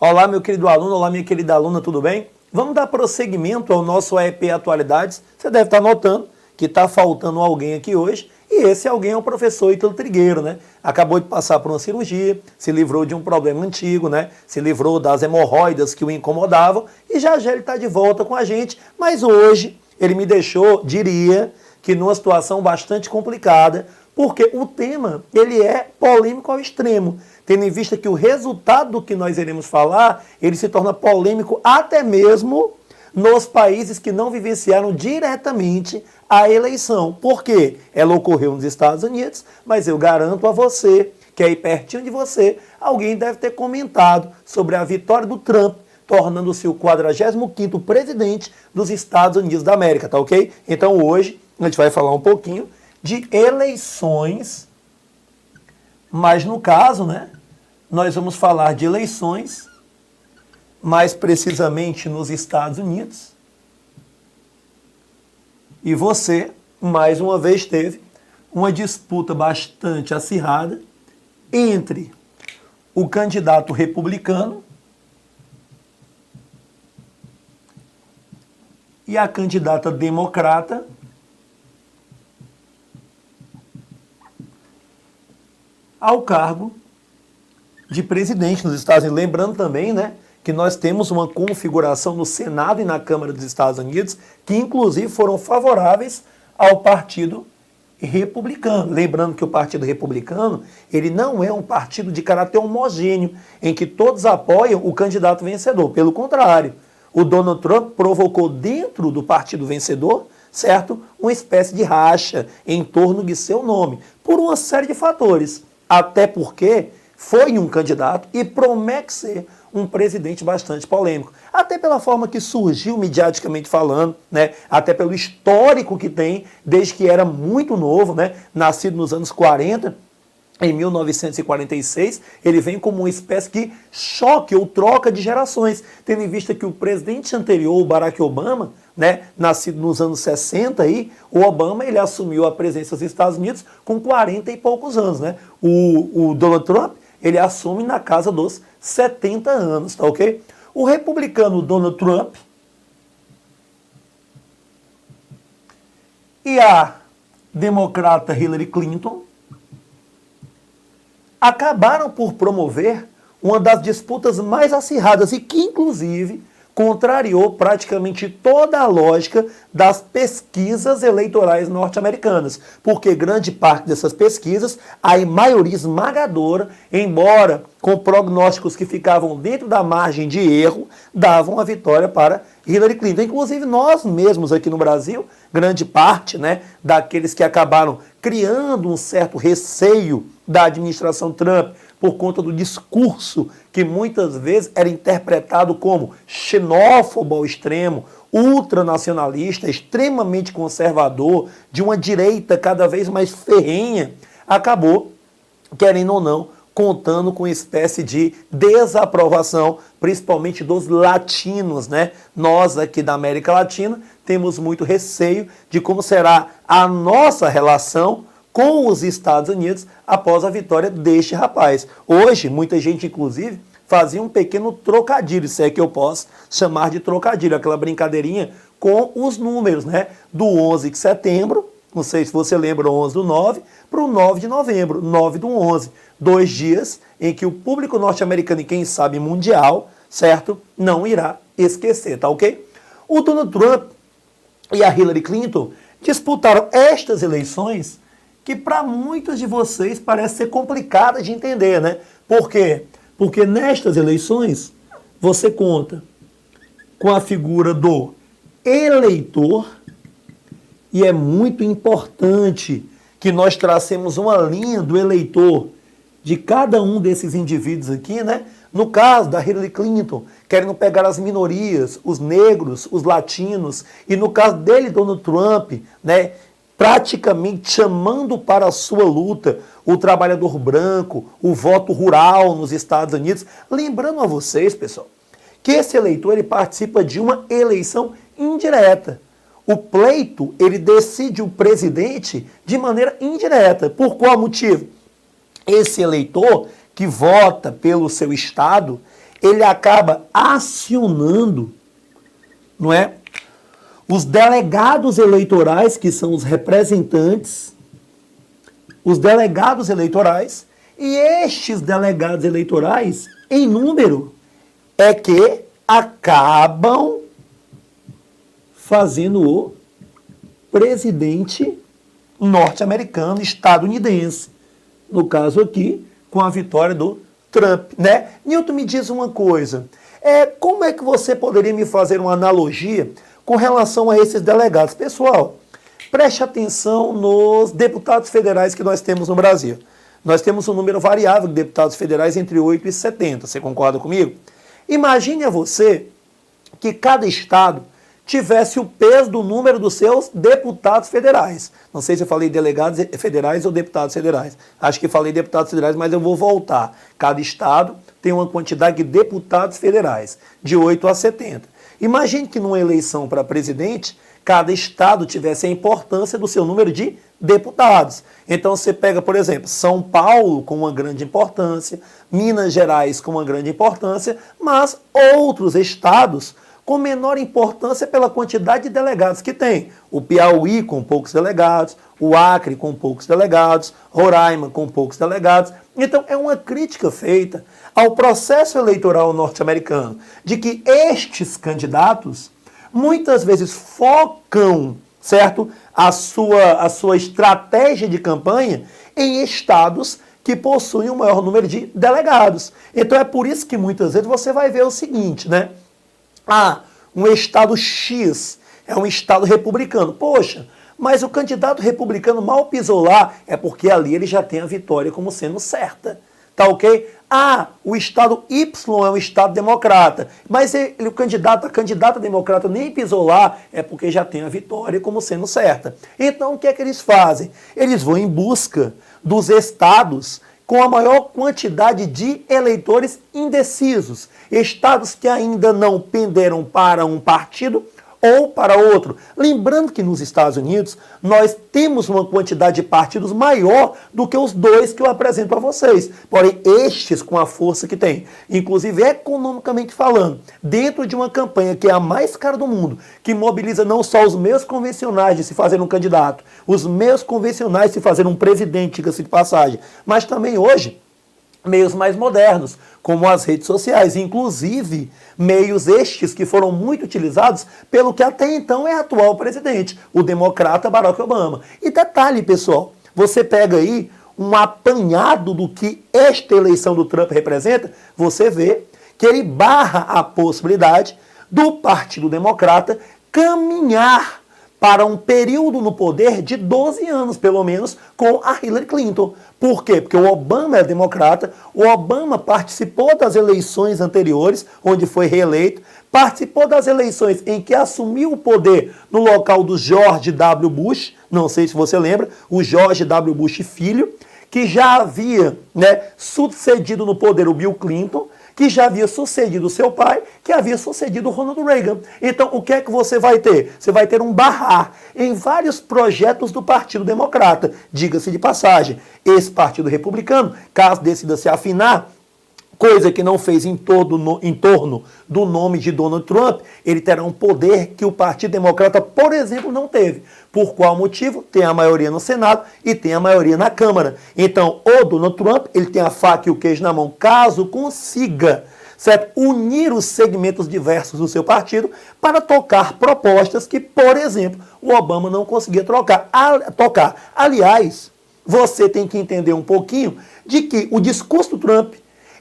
Olá, meu querido aluno, olá, minha querida aluna, tudo bem? Vamos dar prosseguimento ao nosso AEP Atualidades. Você deve estar notando que está faltando alguém aqui hoje, e esse alguém é o professor Ítalo Trigueiro, né? Acabou de passar por uma cirurgia, se livrou de um problema antigo, né? Se livrou das hemorroidas que o incomodavam, e já ele está de volta com a gente, mas hoje ele me deixou, diria, que numa situação bastante complicada, porque o tema ele é polêmico ao extremo, tendo em vista que o resultado do que nós iremos falar, ele se torna polêmico até mesmo nos países que não vivenciaram diretamente a eleição. Por quê? Ela ocorreu nos Estados Unidos, mas eu garanto a você que aí pertinho de você, alguém deve ter comentado sobre a vitória do Trump, tornando-se o 45º presidente dos Estados Unidos da América, tá ok? Então hoje a gente vai falar um pouquinho de eleições, mas no caso, né, nós vamos falar de eleições, mais precisamente nos Estados Unidos. E você, mais uma vez, teve uma disputa bastante acirrada entre o candidato republicano e a candidata democrata ao cargo de presidente nos Estados Unidos. Lembrando também, né, que nós temos uma configuração no Senado e na Câmara dos Estados Unidos que, inclusive, foram favoráveis ao Partido Republicano. Lembrando que o Partido Republicano, ele não é um partido de caráter homogêneo, em que todos apoiam o candidato vencedor. Pelo contrário, o Donald Trump provocou dentro do partido vencedor, certo, uma espécie de racha em torno de seu nome, por uma série de fatores. Até porque foi um candidato e promete ser um presidente bastante polêmico. Até pela forma que surgiu mediaticamente falando, né? Até pelo histórico que tem, desde que era muito novo, né? Nascido nos anos 40, em 1946, ele vem como uma espécie de choque ou troca de gerações, tendo em vista que o presidente anterior, o Barack Obama, né, nascido nos anos 60, aí, o Obama ele assumiu a presidência dos Estados Unidos com 40 e poucos anos. Né? O Donald Trump ele assume na casa dos 70 anos, tá ok? O republicano Donald Trump e a democrata Hillary Clinton acabaram por promover uma das disputas mais acirradas e que, inclusive, contrariou praticamente toda a lógica das pesquisas eleitorais norte-americanas, porque grande parte dessas pesquisas, a maioria esmagadora, embora com prognósticos que ficavam dentro da margem de erro, davam a vitória para Hillary Clinton. Inclusive nós mesmos aqui no Brasil, grande parte, né, daqueles que acabaram criando um certo receio da administração Trump por conta do discurso que muitas vezes era interpretado como xenófobo ao extremo, ultranacionalista, extremamente conservador, de uma direita cada vez mais ferrenha, acabou, querendo ou não, contando com uma espécie de desaprovação, principalmente dos latinos, né? Nós aqui da América Latina temos muito receio de como será a nossa relação com os Estados Unidos após a vitória deste rapaz. Hoje, muita gente, inclusive, fazia um pequeno trocadilho, se é que eu posso chamar de trocadilho, aquela brincadeirinha com os números, né? Do 11 de setembro, não sei se você lembra, o 11 do 9, para o 9 de novembro, 9 do 11. 2 dias em que o público norte-americano e quem sabe mundial, certo, não irá esquecer, tá ok? O Donald Trump e a Hillary Clinton disputaram estas eleições que para muitos de vocês parece ser complicada de entender, né? Por quê? Porque nestas eleições você conta com a figura do eleitor e é muito importante que nós tracemos uma linha do eleitor de cada um desses indivíduos aqui, né? No caso da Hillary Clinton, querendo pegar as minorias, os negros, os latinos, e no caso dele, Donald Trump, né? Praticamente chamando para a sua luta o trabalhador branco, o voto rural nos Estados Unidos. Lembrando a vocês, pessoal, que esse eleitor ele participa de uma eleição indireta. O pleito, ele decide o presidente de maneira indireta. Por qual motivo? Esse eleitor que vota pelo seu estado, ele acaba acionando, não é, os delegados eleitorais, que são os representantes, os delegados eleitorais, e estes delegados eleitorais, em número, é que acabam fazendo o presidente norte-americano, estadunidense. No caso aqui, com a vitória do Trump, né? Newton, me diz uma coisa. Como é que você poderia me fazer uma analogia com relação a esses delegados? Pessoal, preste atenção nos deputados federais que nós temos no Brasil. Nós temos um número variável de deputados federais entre 8 e 70. Você concorda comigo? Imagine a você que cada estado tivesse o peso do número dos seus deputados federais. Não sei se eu falei delegados federais ou deputados federais. Acho que falei deputados federais, mas eu vou voltar. Cada estado tem uma quantidade de deputados federais, de 8 a 70. Imagine que numa eleição para presidente, cada estado tivesse a importância do seu número de deputados. Então você pega, por exemplo, São Paulo com uma grande importância, Minas Gerais com uma grande importância, mas outros estados com menor importância pela quantidade de delegados que tem. O Piauí com poucos delegados, o Acre com poucos delegados, Roraima com poucos delegados. Então é uma crítica feita ao processo eleitoral norte-americano, de que estes candidatos muitas vezes focam, certo, a sua estratégia de campanha em estados que possuem o maior número de delegados. Então é por isso que muitas vezes você vai ver o seguinte, né? Um estado X é um estado republicano. Poxa, mas o candidato republicano mal pisou lá, é porque ali ele já tem a vitória como sendo certa. Tá ok? O estado Y é um estado democrata, mas a candidata democrata nem pisou lá, é porque já tem a vitória como sendo certa. Então o que é que eles fazem? Eles vão em busca dos estados com a maior quantidade de eleitores indecisos, estados que ainda não penderam para um partido ou para outro. Lembrando que nos Estados Unidos nós temos uma quantidade de partidos maior do que os dois que eu apresento a vocês. Porém, estes com a força que tem, inclusive economicamente falando, dentro de uma campanha que é a mais cara do mundo, que mobiliza não só os meios convencionais de se fazer um candidato, os meios convencionais de se fazer um presidente, diga-se de passagem, mas também hoje meios mais modernos, como as redes sociais, inclusive meios estes que foram muito utilizados pelo que até então é atual presidente, o democrata Barack Obama. E detalhe, pessoal, você pega aí um apanhado do que esta eleição do Trump representa, você vê que ele barra a possibilidade do Partido Democrata caminhar para um período no poder de 12 anos, pelo menos, com a Hillary Clinton. Por quê? Porque o Obama é democrata, o Obama participou das eleições anteriores, onde foi reeleito, participou das eleições em que assumiu o poder no local do George W. Bush, não sei se você lembra, o George W. Bush filho, que já havia sucedido no poder o Bill Clinton, que já havia sucedido seu pai, que havia sucedido o Ronald Reagan. Então, o que é que você vai ter? Você vai ter um barrar em vários projetos do Partido Democrata. Diga-se de passagem, esse Partido Republicano, caso decida se afinar, coisa que não fez em torno do nome de Donald Trump, ele terá um poder que o Partido Democrata, por exemplo, não teve. Por qual motivo? Tem a maioria no Senado e tem a maioria na Câmara. Então, o Donald Trump, ele tem a faca e o queijo na mão, caso consiga, certo, unir os segmentos diversos do seu partido para tocar propostas que, por exemplo, o Obama não conseguia tocar. Aliás, você tem que entender um pouquinho de que o discurso do Trump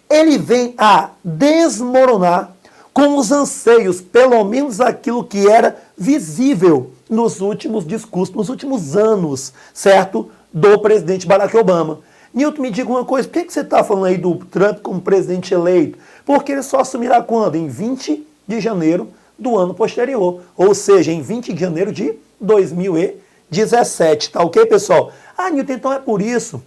ele vem a desmoronar com os anseios, pelo menos aquilo que era visível nos últimos discursos, nos últimos anos, certo? Do presidente Barack Obama. Newton, me diga uma coisa, por que você está falando aí do Trump como presidente eleito? Porque ele só assumirá quando? Em 20 de janeiro do ano posterior, ou seja, em 20 de janeiro de 2017, tá ok, pessoal? Newton, então é por isso.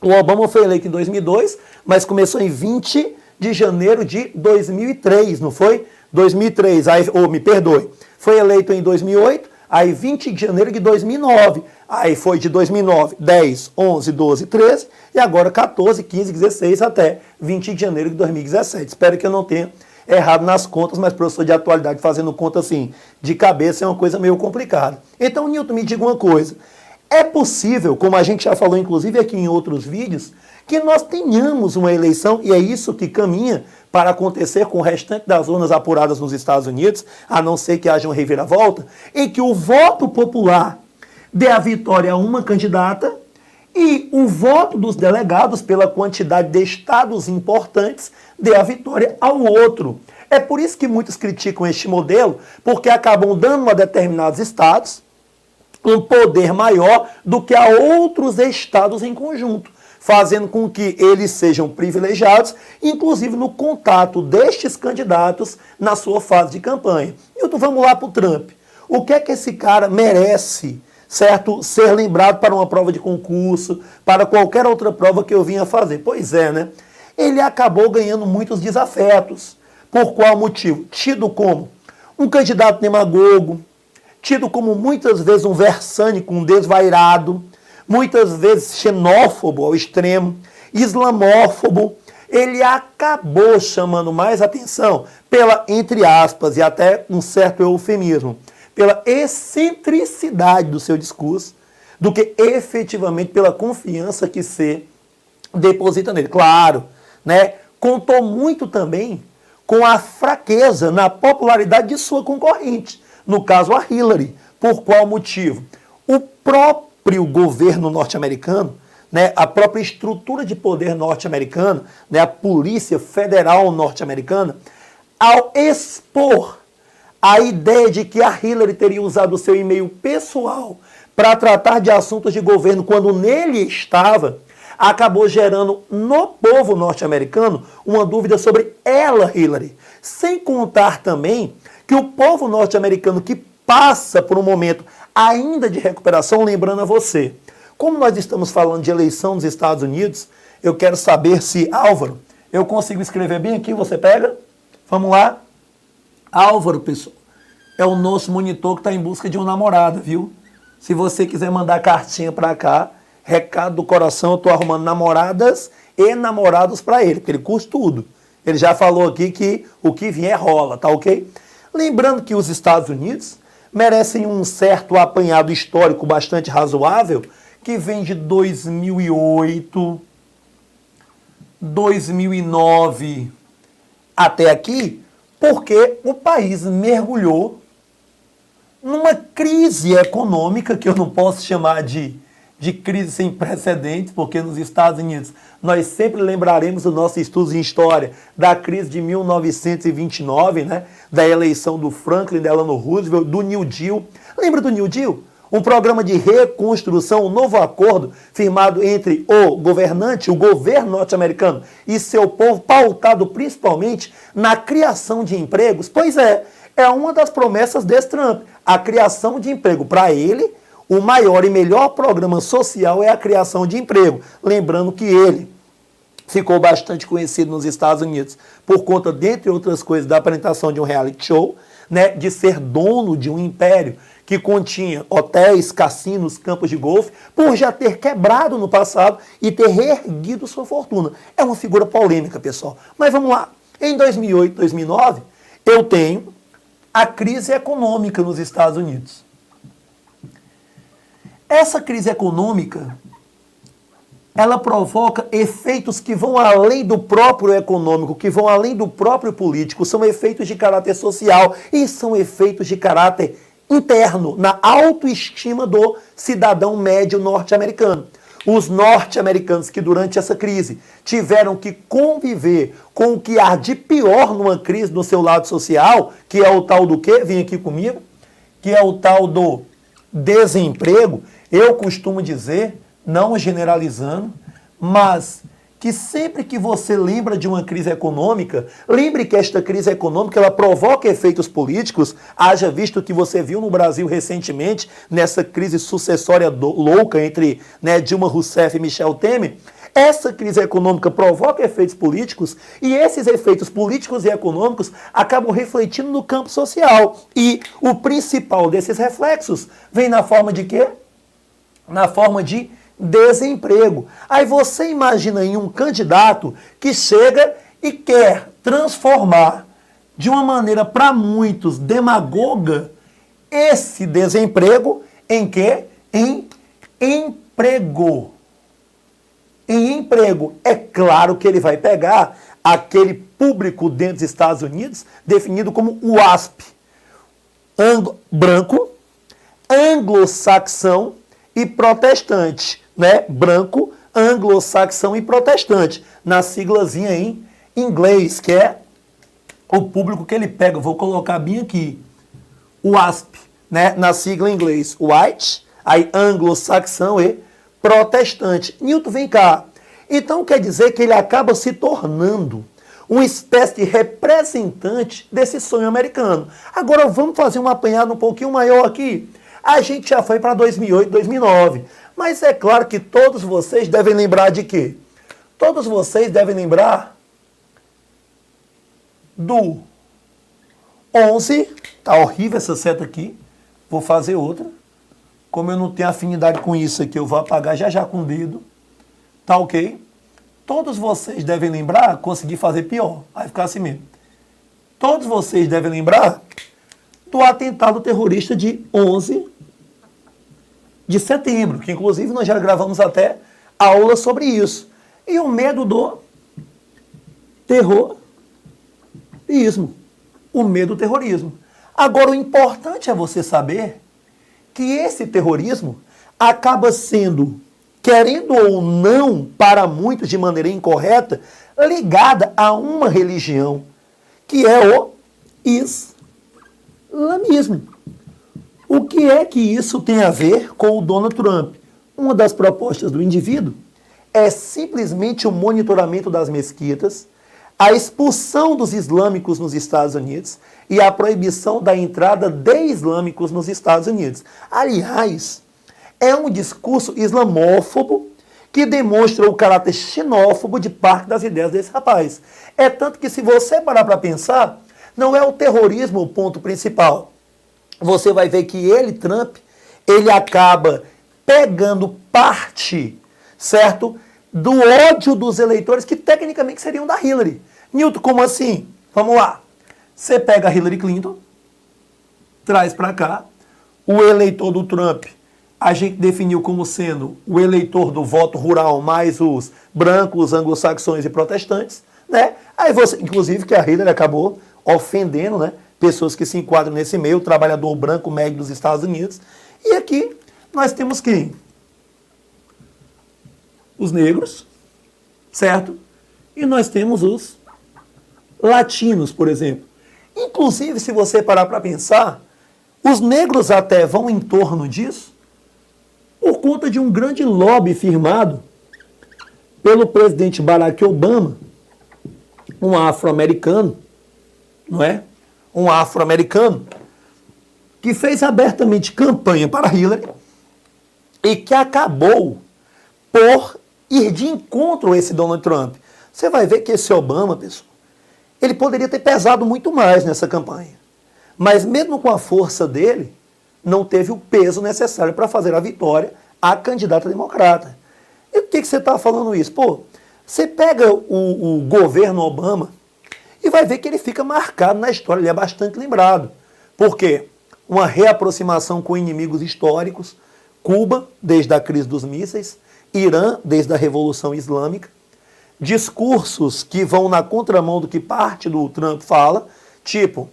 O Obama foi eleito em 2002, mas começou em 20 de janeiro de 2003, não foi? 2003, me perdoe. Foi eleito em 2008, aí 20 de janeiro de 2009. Aí foi de 2009, 10, 11, 12, 13 e agora 14, 15, 16 até 20 de janeiro de 2017. Espero que eu não tenha errado nas contas, mas professor de atualidade fazendo conta assim de cabeça é uma coisa meio complicada. Então, Newton, me diga uma coisa. É possível, como a gente já falou inclusive aqui em outros vídeos, que nós tenhamos uma eleição, e é isso que caminha para acontecer com o restante das urnas apuradas nos Estados Unidos, a não ser que haja uma reviravolta, em que o voto popular dê a vitória a uma candidata e o voto dos delegados, pela quantidade de estados importantes, dê a vitória ao outro. É por isso que muitos criticam este modelo, porque acabam dando a determinados estados um poder maior do que a outros estados em conjunto, fazendo com que eles sejam privilegiados, inclusive no contato destes candidatos na sua fase de campanha. Então vamos lá para o Trump. O que é que esse cara merece, certo, ser lembrado para uma prova de concurso, para qualquer outra prova que eu vinha fazer? Pois é, né? Ele acabou ganhando muitos desafetos. Por qual motivo? Tido como um candidato demagogo, tido como muitas vezes um versânico, um desvairado, muitas vezes xenófobo ao extremo, islamófobo. Ele acabou chamando mais atenção pela, entre aspas, e até um certo eufemismo, pela excentricidade do seu discurso, do que efetivamente pela confiança que se deposita nele. Claro, né? Contou muito também com a fraqueza na popularidade de sua concorrente, no caso a Hillary. Por qual motivo? O próprio governo norte-americano, né, a própria estrutura de poder norte-americana, né, a Polícia Federal norte-americana, ao expor a ideia de que a Hillary teria usado o seu e-mail pessoal para tratar de assuntos de governo quando nele estava, acabou gerando no povo norte-americano uma dúvida sobre ela, Hillary. Sem contar também que o povo norte-americano que passa por um momento ainda de recuperação, lembrando a você, como nós estamos falando de eleição nos Estados Unidos, eu quero saber se, Álvaro, eu consigo escrever bem aqui, você pega? Vamos lá? Álvaro, pessoal, é o nosso monitor que está em busca de uma namorada, viu? Se você quiser mandar cartinha para cá, recado do coração, eu estou arrumando namoradas e namorados para ele, porque ele curte tudo. Ele já falou aqui que o que vier rola, tá ok? Lembrando que os Estados Unidos merecem um certo apanhado histórico bastante razoável, que vem de 2008, 2009 até aqui, porque o país mergulhou numa crise econômica, que eu não posso chamar de crise sem precedentes, porque nos Estados Unidos nós sempre lembraremos do nosso estudo em história da crise de 1929, né? Da eleição do Franklin Delano Roosevelt, do New Deal. Lembra do New Deal? Um programa de reconstrução, um novo acordo firmado entre o governante, o governo norte-americano e seu povo, pautado principalmente na criação de empregos. Pois é uma das promessas desse Trump, a criação de emprego. Para ele, o maior e melhor programa social é a criação de emprego. Lembrando que ele ficou bastante conhecido nos Estados Unidos por conta, dentre outras coisas, da apresentação de um reality show, né, de ser dono de um império que continha hotéis, cassinos, campos de golfe, por já ter quebrado no passado e ter reerguido sua fortuna. É uma figura polêmica, pessoal. Mas vamos lá. Em 2008, 2009, eu tenho a crise econômica nos Estados Unidos. Essa crise econômica, ela provoca efeitos que vão além do próprio econômico, que vão além do próprio político, são efeitos de caráter social e são efeitos de caráter interno, na autoestima do cidadão médio norte-americano. Os norte-americanos que durante essa crise tiveram que conviver com o que há de pior numa crise no seu lado social, que é o tal do quê? Vem aqui comigo. Que é o tal do desemprego. Eu costumo dizer, não generalizando, mas que sempre que você lembra de uma crise econômica, lembre que esta crise econômica ela provoca efeitos políticos, haja visto que você viu no Brasil recentemente, nessa crise sucessória louca entre, né, Dilma Rousseff e Michel Temer. Essa crise econômica provoca efeitos políticos e esses efeitos políticos e econômicos acabam refletindo no campo social. E o principal desses reflexos vem na forma de quê? na forma de desemprego. Aí você imagina aí um candidato que chega e quer transformar de uma maneira para muitos demagoga esse desemprego em quê? Em emprego. Em emprego. É claro que ele vai pegar aquele público dentro dos Estados Unidos definido como o WASP. Branco, anglo-saxão e protestante, né? Branco, anglo-saxão e protestante, na siglazinha em inglês, que é o público que ele pega. Vou colocar bem aqui, o WASP, né? Na sigla em inglês, white, aí anglo-saxão e protestante. Newton, vem cá. Então quer dizer que ele acaba se tornando uma espécie de representante desse sonho americano. Agora vamos fazer um apanhado um pouquinho maior aqui. A gente já foi para 2008, 2009. Mas é claro que todos vocês devem lembrar de quê? Todos vocês devem lembrar do 11. Tá horrível essa seta aqui. Vou fazer outra. Como eu não tenho afinidade com isso aqui, eu vou apagar já já com o dedo. Tá ok? Todos vocês devem lembrar, consegui fazer pior, vai ficar assim mesmo. Todos vocês devem lembrar do atentado terrorista de 11 de setembro, que inclusive nós já gravamos até aula sobre isso. E o medo do terrorismo. O medo do terrorismo. Agora, o importante é você saber que esse terrorismo acaba sendo, querendo ou não, para muitos de maneira incorreta, ligada a uma religião, que é o islamismo. O que é que isso tem a ver com o Donald Trump? Uma das propostas do indivíduo é simplesmente o monitoramento das mesquitas, a expulsão dos islâmicos nos Estados Unidos e a proibição da entrada de islâmicos nos Estados Unidos. Aliás, é um discurso islamófobo que demonstra o caráter xenófobo de parte das ideias desse rapaz. É tanto que, se você parar para pensar, não é o terrorismo o ponto principal. Você vai ver que ele, Trump, ele acaba pegando parte, certo, do ódio dos eleitores que tecnicamente seriam da Hillary. Newton, como assim? Vamos lá. Você pega a Hillary Clinton, traz para cá, o eleitor do Trump, a gente definiu como sendo o eleitor do voto rural mais os brancos, anglo-saxões e protestantes, né? Aí você, inclusive, que a Hillary acabou ofendendo, né, pessoas que se enquadram nesse meio, o trabalhador branco médio dos Estados Unidos. E aqui nós temos quem? Os negros, certo? E nós temos os latinos, por exemplo. Inclusive, se você parar para pensar, os negros até vão em torno disso por conta de um grande lobby firmado pelo presidente Barack Obama, um afro-americano, não é? Um afro-americano que fez abertamente campanha para Hillary e que acabou por ir de encontro a esse Donald Trump. Você vai ver que esse Obama, pessoal, ele poderia ter pesado muito mais nessa campanha. Mas mesmo com a força dele, não teve o peso necessário para fazer a vitória à candidata democrata. E por que você está falando isso? Pô, você pega o governo Obama e vai ver que ele fica marcado na história, ele é bastante lembrado. Por quê? Uma reaproximação com inimigos históricos, Cuba, desde a crise dos mísseis, Irã, desde a Revolução Islâmica, discursos que vão na contramão do que parte do Trump fala, tipo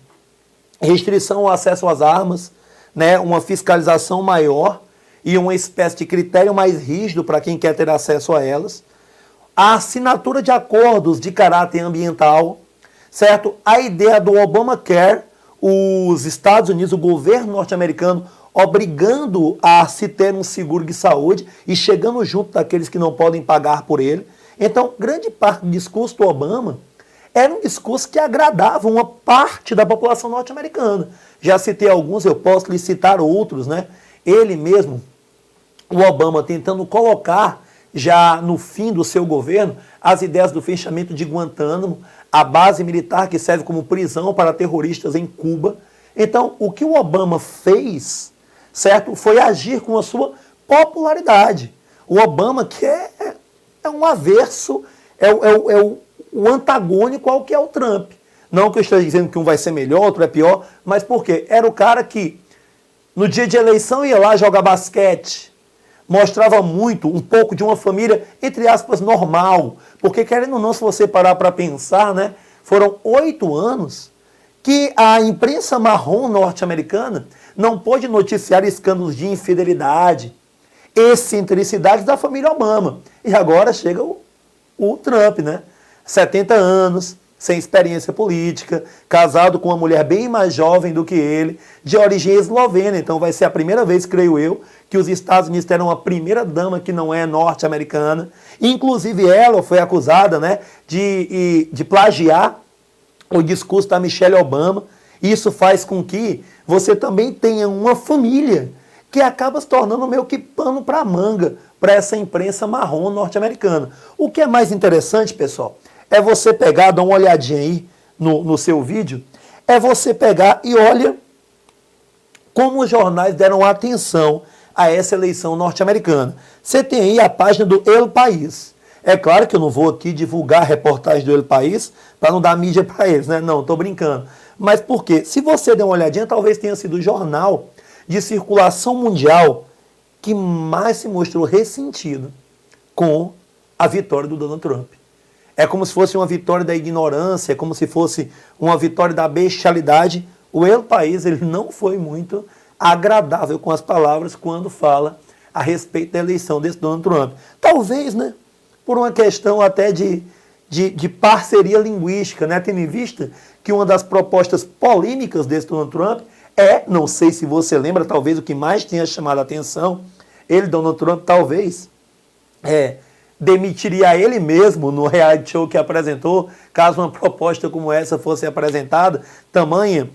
restrição ao acesso às armas, né, uma fiscalização maior e uma espécie de critério mais rígido para quem quer ter acesso a elas, a assinatura de acordos de caráter ambiental, certo? A ideia do Obamacare, os Estados Unidos, o governo norte-americano, obrigando a se ter um seguro de saúde e chegando junto daqueles que não podem pagar por ele. Então, grande parte do discurso do Obama era um discurso que agradava uma parte da população norte-americana. Já citei alguns, eu posso lhe citar outros, né? Ele mesmo, o Obama, tentando colocar, já no fim do seu governo, as ideias do fechamento de Guantánamo, a base militar que serve como prisão para terroristas em Cuba. Então, o que o Obama fez, certo, foi agir com a sua popularidade. O Obama, que é um averso, o antagônico ao que é o Trump. Não que eu esteja dizendo que um vai ser melhor, outro é pior, mas por quê? Era o cara que, no dia de eleição, ia lá jogar basquete, mostrava muito, um pouco de uma família, entre aspas, normal. Porque, querendo ou não, se você parar para pensar, né, foram 8 anos que a imprensa marrom norte-americana não pôde noticiar escândalos de infidelidade, excentricidades da família Obama. E agora chega o Trump, né? 70 anos, sem experiência política, casado com uma mulher bem mais jovem do que ele, de origem eslovena. Então vai ser a primeira vez, creio eu, que os Estados Unidos terão uma primeira dama que não é norte-americana. Inclusive ela foi acusada, né, de plagiar o discurso da Michelle Obama. Isso faz com que você também tenha uma família que acaba se tornando meio que pano para manga para essa imprensa marrom norte-americana. O que é mais interessante, pessoal, é você pegar, dá uma olhadinha aí no seu vídeo, é você pegar e olha como os jornais deram atenção a essa eleição norte-americana. Você tem aí a página do El País. É claro que eu não vou aqui divulgar a reportagem do El País para não dar mídia para eles, né? Não, estou brincando. Mas por quê? Se você der uma olhadinha, talvez tenha sido o jornal de circulação mundial que mais se mostrou ressentido com a vitória do Donald Trump. É como se fosse uma vitória da ignorância, é como se fosse uma vitória da bestialidade. O El País, ele não foi muito agradável com as palavras quando fala a respeito da eleição desse Donald Trump. Talvez, né, por uma questão até de parceria linguística, né, tendo em vista que uma das propostas polêmicas desse Donald Trump não sei se você lembra, talvez o que mais tenha chamado a atenção, ele, Donald Trump, talvez demitiria ele mesmo no reality show que apresentou, caso uma proposta como essa fosse apresentada, tamanha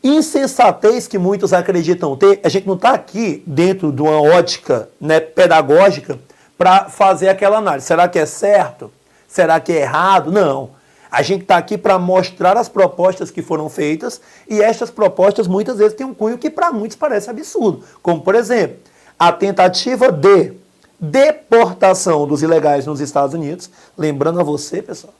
insensatez que muitos acreditam ter. A gente não está aqui dentro de uma ótica, né, pedagógica para fazer aquela análise. Será que é certo? Será que é errado? Não. A gente está aqui para mostrar as propostas que foram feitas e estas propostas muitas vezes têm um cunho que para muitos parece absurdo. Como, por exemplo, a tentativa de deportação dos ilegais nos Estados Unidos. Lembrando a você, pessoal,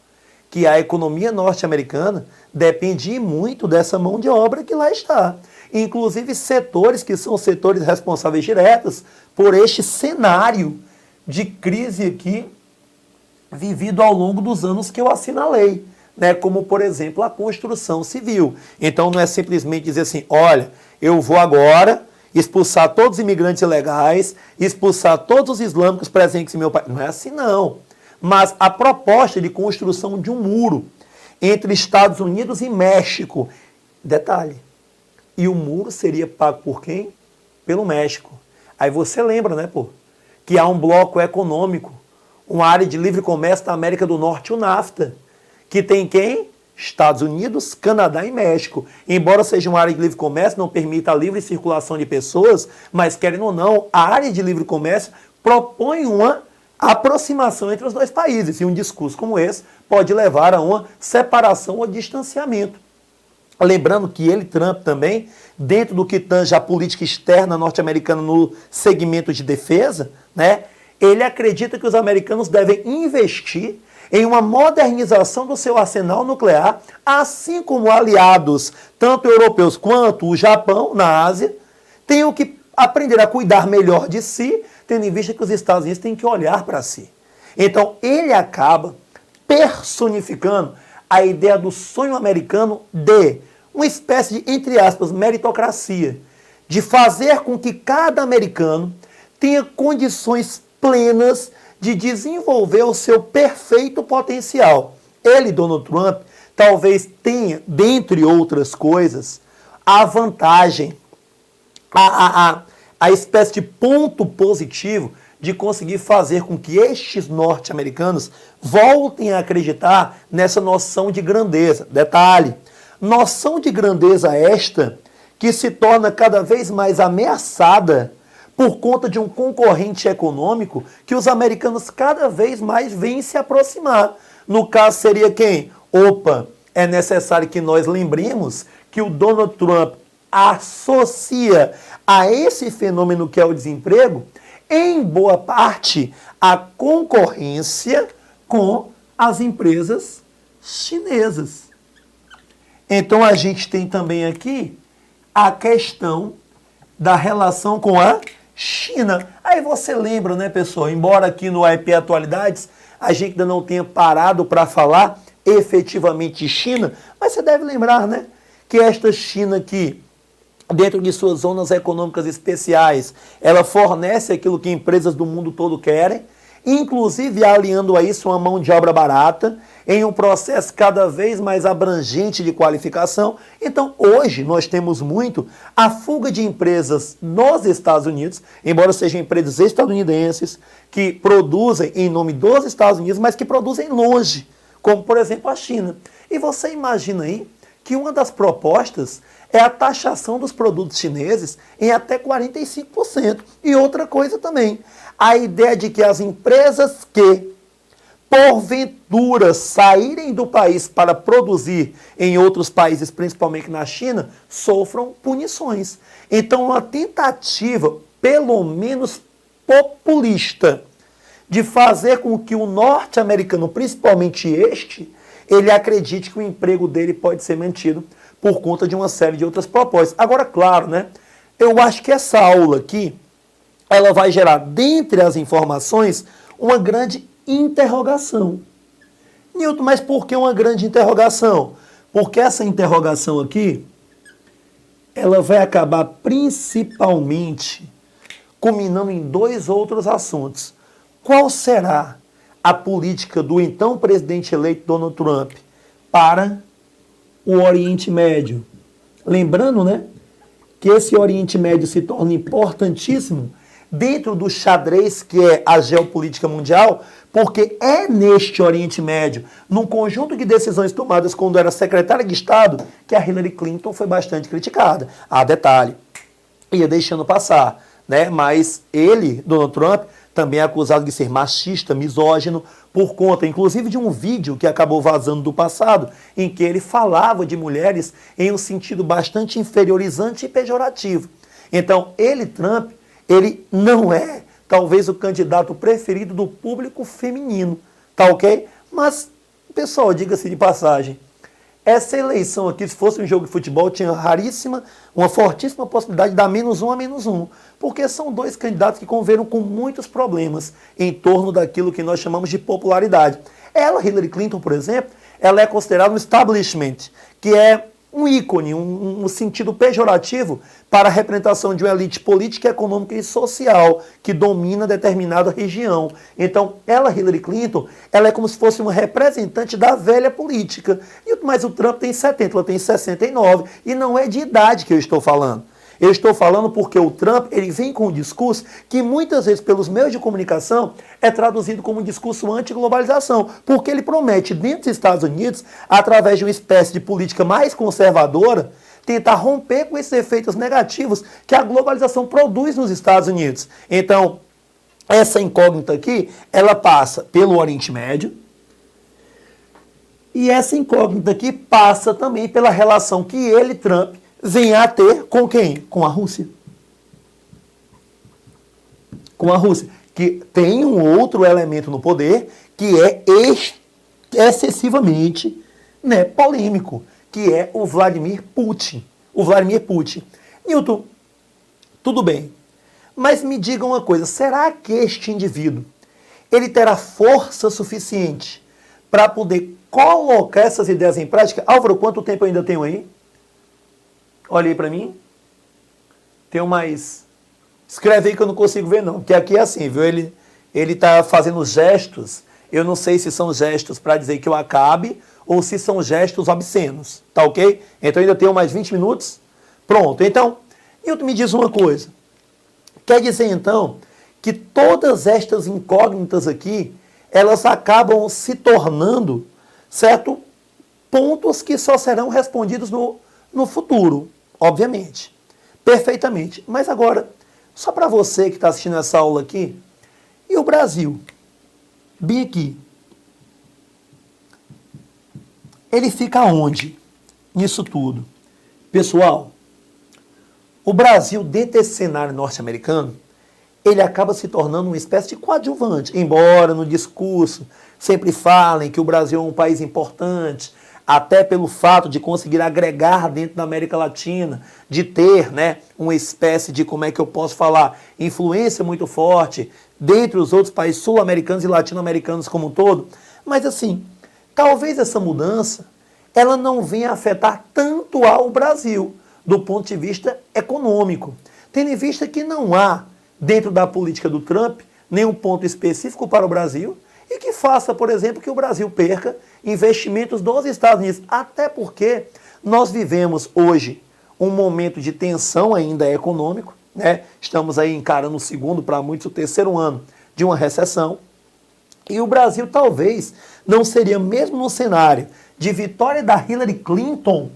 que a economia norte-americana depende muito dessa mão de obra que lá está. Inclusive setores que são setores responsáveis diretos por este cenário de crise aqui vivido ao longo dos anos que eu assinalei, né? Como, por exemplo, a construção civil. Então não é simplesmente dizer assim, olha, eu vou agora expulsar todos os imigrantes ilegais, expulsar todos os islâmicos presentes em meu país. Não é assim, não. Mas a proposta de construção de um muro entre Estados Unidos e México, detalhe, e o muro seria pago por quem? Pelo México. Aí você lembra, né, pô, que há um bloco econômico, uma área de livre comércio da América do Norte, o NAFTA, que tem quem? Estados Unidos, Canadá e México. Embora seja uma área de livre comércio, não permita a livre circulação de pessoas, mas querendo ou não, a área de livre comércio propõe uma aproximação entre os dois países. E um discurso como esse pode levar a uma separação ou distanciamento. Lembrando que ele, Trump, também, dentro do que tange a política externa norte-americana no segmento de defesa, né, ele acredita que os americanos devem investir em uma modernização do seu arsenal nuclear, assim como aliados, tanto europeus quanto o Japão, na Ásia, tenham que aprender a cuidar melhor de si, tendo em vista que os Estados Unidos têm que olhar para si. Então, ele acaba personificando a ideia do sonho americano de uma espécie de, entre aspas, meritocracia, de fazer com que cada americano tenha condições plenas de desenvolver o seu perfeito potencial. Ele, Donald Trump, talvez tenha, dentre outras coisas, a vantagem, a espécie de ponto positivo de conseguir fazer com que estes norte-americanos voltem a acreditar nessa noção de grandeza. Detalhe, noção de grandeza esta que se torna cada vez mais ameaçada por conta de um concorrente econômico que os americanos cada vez mais vêm se aproximar. No caso seria quem? Opa, é necessário que nós lembremos que o Donald Trump associa a esse fenômeno que é o desemprego, em boa parte, a concorrência com as empresas chinesas. Então a gente tem também aqui a questão da relação com a China. Aí você lembra, né, pessoal? Embora aqui no IP Atualidades a gente ainda não tenha parado para falar efetivamente de China, mas você deve lembrar, né, que esta China aqui, dentro de suas zonas econômicas especiais, ela fornece aquilo que empresas do mundo todo querem, inclusive aliando a isso uma mão de obra barata, em um processo cada vez mais abrangente de qualificação. Então, hoje, nós temos muito a fuga de empresas nos Estados Unidos, embora sejam empresas estadunidenses, que produzem em nome dos Estados Unidos, mas que produzem longe, como, por exemplo, a China. E você imagina aí que uma das propostas é a taxação dos produtos chineses em até 45%. E outra coisa também, a ideia de que as empresas que, porventura, saírem do país para produzir em outros países, principalmente na China, sofram punições. Então, uma tentativa, pelo menos populista, de fazer com que o norte-americano, principalmente este, ele acredite que o emprego dele pode ser mantido por conta de uma série de outras propostas. Agora, claro, né? Eu acho que essa aula aqui, ela vai gerar, dentre as informações, uma grande interrogação. Newton, mas por que uma grande interrogação? Porque essa interrogação aqui, ela vai acabar principalmente culminando em dois outros assuntos. Qual será a política do então presidente eleito Donald Trump para o Oriente Médio? Lembrando, né, que esse Oriente Médio se torna importantíssimo dentro do xadrez que é a geopolítica mundial, porque é neste Oriente Médio, num conjunto de decisões tomadas quando era secretária de Estado, que a Hillary Clinton foi bastante criticada. Ah, detalhe, ia deixando passar, né? Mas ele, Donald Trump, também é acusado de ser machista, misógino, por conta, inclusive, de um vídeo que acabou vazando do passado, em que ele falava de mulheres em um sentido bastante inferiorizante e pejorativo. Então, Trump, ele não é, talvez, o candidato preferido do público feminino, tá ok? Mas, pessoal, diga-se de passagem, essa eleição aqui, se fosse um jogo de futebol, tinha uma fortíssima possibilidade de dar -1 a -1, porque são dois candidatos que conviveram com muitos problemas em torno daquilo que nós chamamos de popularidade. Ela, Hillary Clinton, por exemplo, ela é considerada um establishment, que é um ícone, um sentido pejorativo para a representação de uma elite política, econômica e social que domina determinada região. Então, ela, Hillary Clinton, ela é como se fosse uma representante da velha política. Mas o Trump tem 70, ela tem 69, e não é de idade que eu estou falando. Eu estou falando porque o Trump, ele vem com um discurso que muitas vezes pelos meios de comunicação é traduzido como um discurso anti-globalização, porque ele promete dentro dos Estados Unidos, através de uma espécie de política mais conservadora, tentar romper com esses efeitos negativos que a globalização produz nos Estados Unidos. Então, essa incógnita aqui, ela passa pelo Oriente Médio, e essa incógnita aqui passa também pela relação que ele, Trump, vem a ter com quem? Com a Rússia. Com a Rússia. Que tem um outro elemento no poder que é excessivamente, né, polêmico, que é o Vladimir Putin. O Vladimir Putin. Newton, tudo bem, mas me diga uma coisa, será que este indivíduo ele terá força suficiente para poder colocar essas ideias em prática? Álvaro, quanto tempo eu ainda tenho aí? Olha aí para mim. Tenho mais. Escreve aí que eu não consigo ver não, porque aqui é assim, viu? Ele tá fazendo gestos, eu não sei se são gestos para dizer que eu acabe ou se são gestos obscenos, tá ok? Então ainda tenho mais 20 minutos. Pronto, então, Newton, me diz uma coisa. Quer dizer então que todas estas incógnitas aqui, elas acabam se tornando, certo? Pontos que só serão respondidos no futuro, obviamente. Perfeitamente. Mas agora, só para você que está assistindo essa aula aqui, e o Brasil? Bem aqui. Ele fica onde? Nisso tudo. Pessoal, O Brasil, dentro desse cenário norte-americano, ele acaba se tornando uma espécie de coadjuvante, embora no discurso sempre falem que o Brasil é um país importante, até pelo fato de conseguir agregar dentro da América Latina, de ter, né, uma espécie de, como é que eu posso falar, influência muito forte dentre os outros países sul-americanos e latino-americanos como um todo. Mas assim, talvez essa mudança ela não venha afetar tanto ao Brasil, do ponto de vista econômico, tendo em vista que não há, dentro da política do Trump, nenhum ponto específico para o Brasil e que faça, por exemplo, que o Brasil perca investimentos dos Estados Unidos. Até porque nós vivemos hoje um momento de tensão ainda econômico, né? Estamos aí encarando o segundo, para muitos o terceiro ano de uma recessão. E o Brasil talvez não seria, mesmo no cenário de vitória da Hillary Clinton,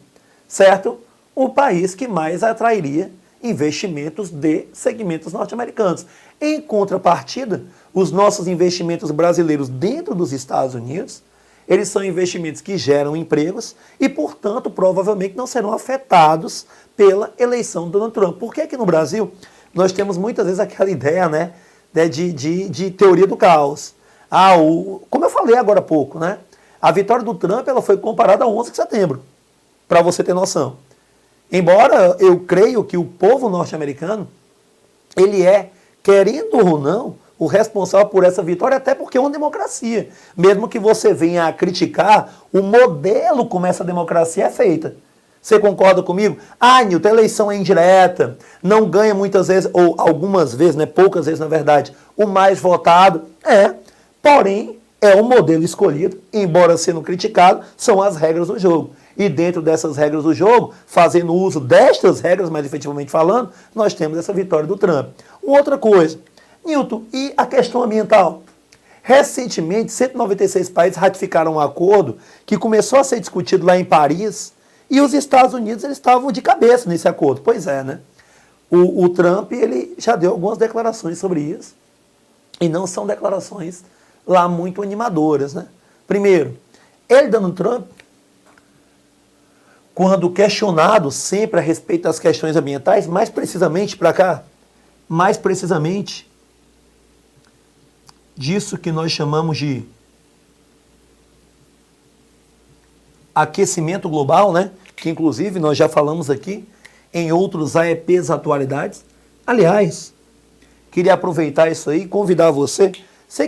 certo? O país que mais atrairia investimentos de segmentos norte-americanos. Em contrapartida, os nossos investimentos brasileiros dentro dos Estados Unidos, eles são investimentos que geram empregos e, portanto, provavelmente não serão afetados pela eleição do Donald Trump. Porque aqui no Brasil, nós temos muitas vezes aquela ideia, né, de teoria do caos. Como eu falei agora há pouco, né, a vitória do Trump ela foi comparada ao 11 de setembro, para você ter noção. Embora eu creio que o povo norte-americano, ele é, querendo ou não, o responsável por essa vitória, até porque é uma democracia. Mesmo que você venha a criticar o modelo como essa democracia é feita. Você concorda comigo? Nilton, a eleição é indireta, não ganha muitas vezes, ou algumas vezes, né, poucas vezes na verdade, o mais votado. Porém, é o modelo escolhido, embora sendo criticado, são as regras do jogo. E dentro dessas regras do jogo, fazendo uso destas regras, mais efetivamente falando, nós temos essa vitória do Trump. Uma outra coisa, Nilton, e a questão ambiental? Recentemente, 196 países ratificaram um acordo que começou a ser discutido lá em Paris, e os Estados Unidos eles estavam de cabeça nesse acordo. Pois é, né? O Trump ele já deu algumas declarações sobre isso, e não são declarações lá muito animadoras, né? Primeiro, Donald Trump, quando questionado sempre a respeito das questões ambientais, mais precisamente para cá, mais precisamente disso que nós chamamos de aquecimento global, né? Que inclusive nós já falamos aqui em outros AEPs atualidades. Aliás, queria aproveitar isso aí e convidar você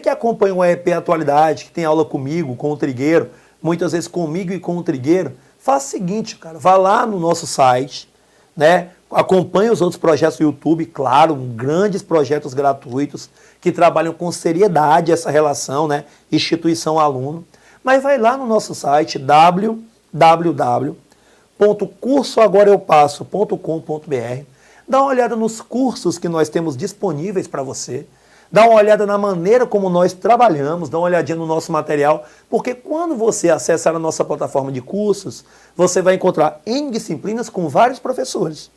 que acompanha o AEP Atualidade, que tem aula comigo, com o Trigueiro, muitas vezes comigo e com o Trigueiro, faça o seguinte, cara, vá lá no nosso site, né? Acompanhe os outros projetos do YouTube, claro, grandes projetos gratuitos que trabalham com seriedade essa relação, né? Instituição-aluno. Mas vai lá no nosso site www.cursoagoraeupasso.com.br, dá uma olhada nos cursos que nós temos disponíveis para você, dá uma olhada na maneira como nós trabalhamos, dá uma olhadinha no nosso material, porque quando você acessar a nossa plataforma de cursos, você vai encontrar N disciplinas com vários professores.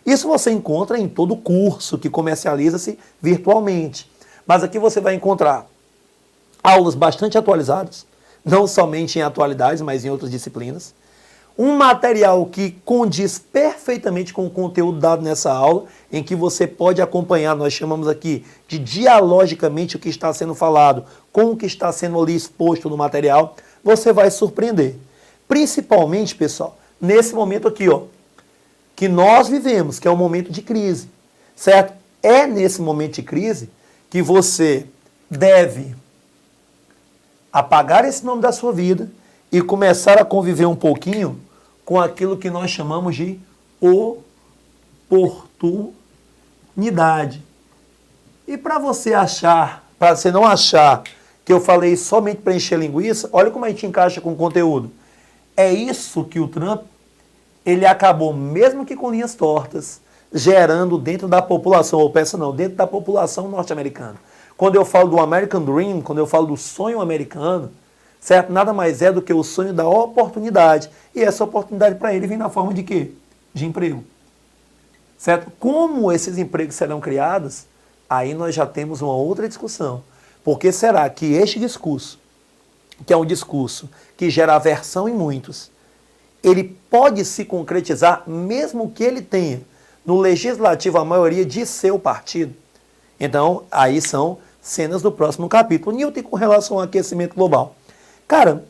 Isso você encontra em todo curso que comercializa-se virtualmente. Mas aqui você vai encontrar aulas bastante atualizadas, não somente em atualidades, mas em outras disciplinas. Um material que condiz perfeitamente com o conteúdo dado nessa aula, em que você pode acompanhar, nós chamamos aqui de dialogicamente o que está sendo falado com o que está sendo ali exposto no material, você vai surpreender. Principalmente, pessoal, nesse momento aqui, ó, que nós vivemos, que é um momento de crise, certo? É nesse momento de crise que você deve apagar esse nome da sua vida e começar a conviver um pouquinho com aquilo que nós chamamos de oportunidade. E para você não achar que eu falei somente para encher linguiça, olha como a gente encaixa com o conteúdo. É isso que o Trump, ele acabou, mesmo que com linhas tortas, gerando dentro da população, ou peça não, dentro da população norte-americana. Quando eu falo do American Dream, quando eu falo do sonho americano, certo? Nada mais é do que o sonho da oportunidade. E essa oportunidade para ele vem na forma de quê? De emprego. Certo? Como esses empregos serão criados, aí nós já temos uma outra discussão. Porque será que este discurso, que é um discurso que gera aversão em muitos, ele pode se concretizar mesmo que ele tenha no legislativo a maioria de seu partido. Então, aí são cenas do próximo capítulo. Newton, com relação ao aquecimento global. Cara,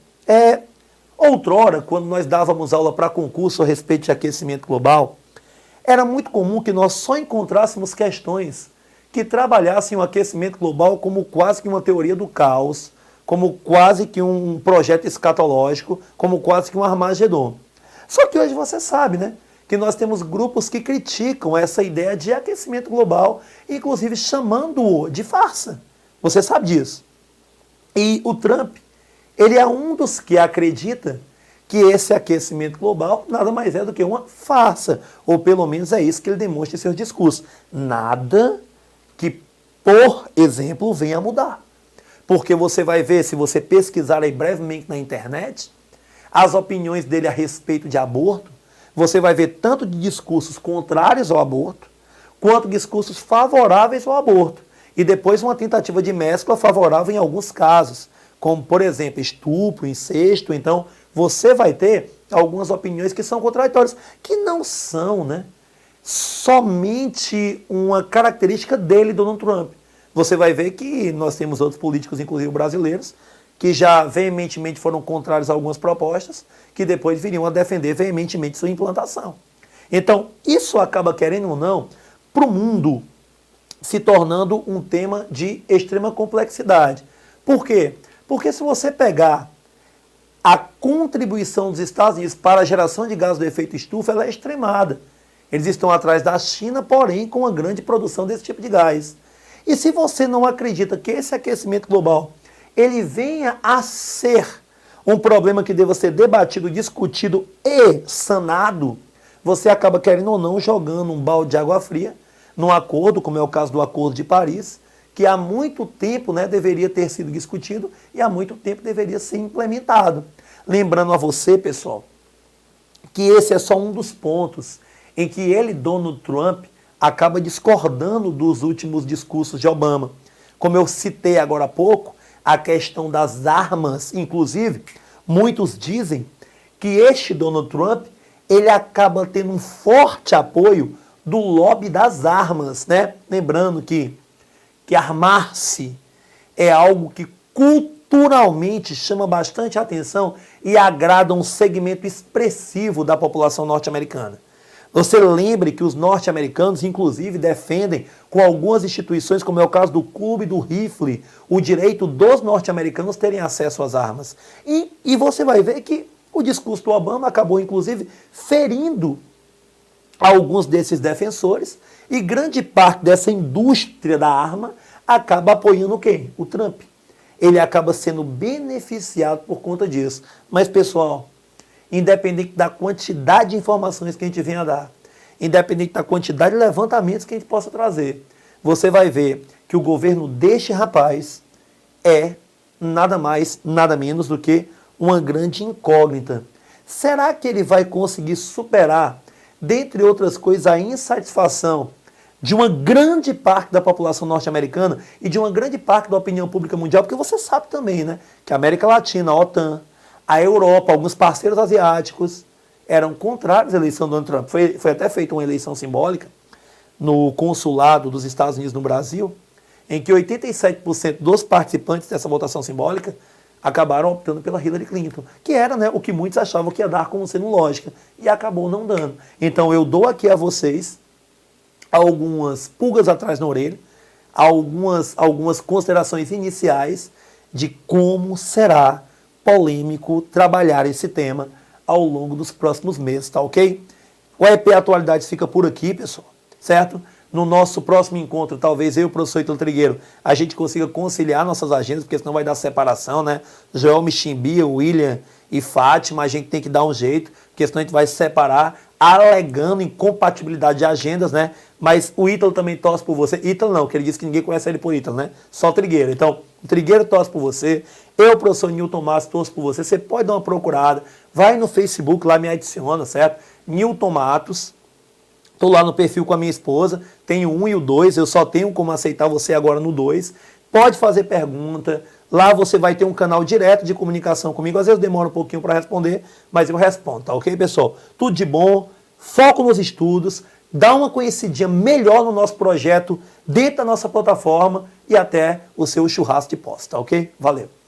outrora, quando nós dávamos aula para concurso a respeito de aquecimento global, era muito comum que nós só encontrássemos questões que trabalhassem o aquecimento global como quase que uma teoria do caos, como quase que um projeto escatológico, como quase que um Armagedon. Só que hoje você sabe, né, que nós temos grupos que criticam essa ideia de aquecimento global, inclusive chamando-o de farsa. Você sabe disso. E o Trump, ele é um dos que acredita que esse aquecimento global nada mais é do que uma farsa, ou pelo menos é isso que ele demonstra em seus discursos. Nada que, por exemplo, venha a mudar. Porque você vai ver, se você pesquisar aí brevemente na internet, as opiniões dele a respeito de aborto, você vai ver tanto de discursos contrários ao aborto, quanto discursos favoráveis ao aborto. E depois uma tentativa de mescla favorável em alguns casos, como, por exemplo, estupro, incesto. Então, você vai ter algumas opiniões que são contraditórias, que não são, né, somente uma característica dele, Donald Trump. Você vai ver que nós temos outros políticos, inclusive brasileiros, que já veementemente foram contrários a algumas propostas, que depois viriam a defender veementemente sua implantação. Então, isso acaba, querendo ou não, para o mundo se tornando um tema de extrema complexidade. Por quê? Porque se você pegar a contribuição dos Estados Unidos para a geração de gases do efeito estufa, ela é extremada. Eles estão atrás da China, porém, com uma grande produção desse tipo de gás. E se você não acredita que esse aquecimento global ele venha a ser um problema que deva ser debatido, discutido e sanado, você acaba, querendo ou não, jogando um balde de água fria num acordo, como é o caso do Acordo de Paris, que há muito tempo, né, deveria ter sido discutido e há muito tempo deveria ser implementado. Lembrando a você, pessoal, que esse é só um dos pontos em que ele, Donald Trump, acaba discordando dos últimos discursos de Obama. Como eu citei agora há pouco, a questão das armas, inclusive, muitos dizem que este Donald Trump, ele acaba tendo um forte apoio do lobby das armas, né? Lembrando que armar-se é algo que culturalmente chama bastante atenção e agrada um segmento expressivo da população norte-americana. Você lembre que os norte-americanos, inclusive, defendem com algumas instituições, como é o caso do Clube do Rifle, o direito dos norte-americanos terem acesso às armas. E você vai ver que o discurso do Obama acabou, inclusive, ferindo alguns desses defensores, e grande parte dessa indústria da arma acaba apoiando quem? O Trump. Ele acaba sendo beneficiado por conta disso. Mas, pessoal, independente da quantidade de informações que a gente venha a dar, independente da quantidade de levantamentos que a gente possa trazer, você vai ver que o governo deste rapaz é nada mais, nada menos do que uma grande incógnita. Será que ele vai conseguir superar, dentre outras coisas, a insatisfação de uma grande parte da população norte-americana e de uma grande parte da opinião pública mundial? Porque você sabe também, né, que a América Latina, a OTAN, a Europa, alguns parceiros asiáticos eram contrários à eleição do Donald Trump. Foi até feita uma eleição simbólica no consulado dos Estados Unidos no Brasil, em que 87% dos participantes dessa votação simbólica acabaram optando pela Hillary Clinton, que era, né, o que muitos achavam que ia dar como sendo lógica, e acabou não dando. Então eu dou aqui a vocês algumas pulgas atrás na orelha, algumas considerações iniciais de como será polêmico trabalhar esse tema ao longo dos próximos meses, tá ok? O EP Atualidades fica por aqui, pessoal, certo? No nosso próximo encontro, talvez eu e o professor Ítalo Trigueiro, a gente consiga conciliar nossas agendas, porque senão vai dar separação, né? Joel Michimbia, William e Fátima, a gente tem que dar um jeito, porque senão a gente vai se separar, alegando incompatibilidade de agendas, né? Mas o Ítalo também torce por você. Ítalo não, que ele disse que ninguém conhece ele por Ítalo, né? Só o Trigueiro. Então, o Trigueiro torce por você, eu, professor Newton Matos, torço por você. Você pode dar uma procurada, vai no Facebook, lá me adiciona, certo? Newton Matos. Estou lá no perfil com a minha esposa, tenho o 1 e o 2, eu só tenho como aceitar você agora no 2. Pode fazer pergunta, lá você vai ter um canal direto de comunicação comigo, às vezes demora um pouquinho para responder, mas eu respondo, tá ok, pessoal? Tudo de bom, foco nos estudos, dá uma conhecidinha melhor no nosso projeto, dentro da nossa plataforma e até o seu churrasco de posta, ok? Valeu!